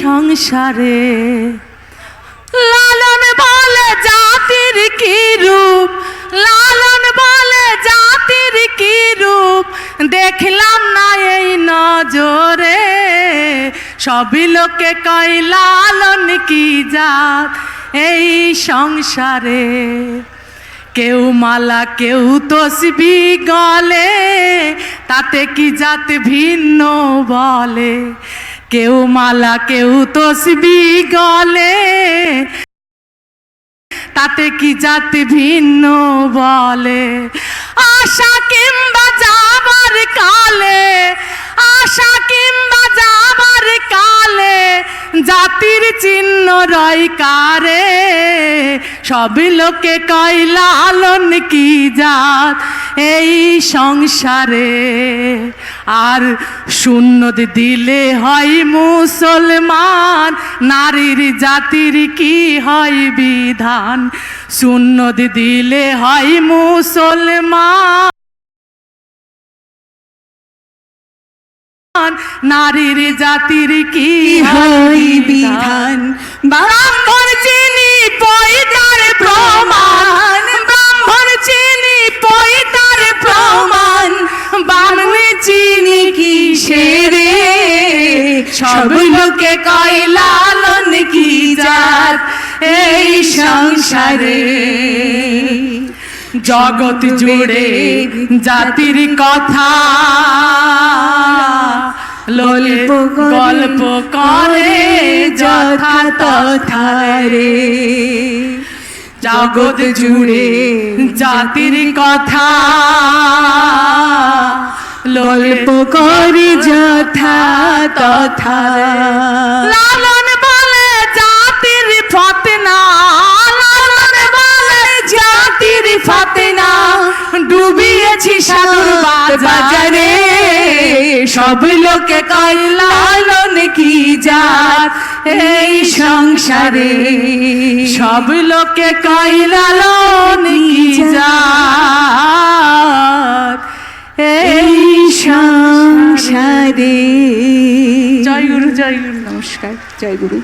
সংসারে। লালন বলে জাতির কি রূপ, লালন বলে জাতির কি রূপ, দেখলাম না এই নজরে। সবই লোকে কয় লালন কি জাত এই সংসারে। কেউ মালা কেউ তসবি গলে, তাতে কি জাত ভিন্ন বলে। কেউ মালা কেউ তসবি গলে, তাতে কি জাত ভিন্ন বলে। আশা কিংবা যাবার কালে, আশা কিংবা যাবার কালে, জাতির চিহ্ন রয় কারে। সবই লোকে কয় লালন কি জাত এই সংসারে। আর শূন্য দিলে হয় মুসলমান, নারীর জাতির কি হয় বিধান। শূন্য দিলে হয় মুসলমান, নারীর জাতির কি হয় বিধান। ব্রাহ্মণ চিনি পয়তার প্রমাণ, ব্রাহ্মণ চিনি পয়তার প্রমাণ, বামনি চিনি কিসেরে। সব লোকে কয় লালন কি জাত এই সংসারে। জগৎ জুড়ে জাতির কথা গল্প করে যথা তথা রে। জগৎ জুড়ে জাতির কথা গল্প করে যথা তথা। লালন বলে জাতির ফতেনা, লালন বলে জাতির ফতেনা, ডুবিয়েছি সাধুর বাজারে। সব লোকে কয় লালন কি জাত এই সংসারে। সব লোকে কয় লালন কি জাত এই সংসারে। জয় গুরু, জয় গুরু, নমস্কার, জয় গুরু।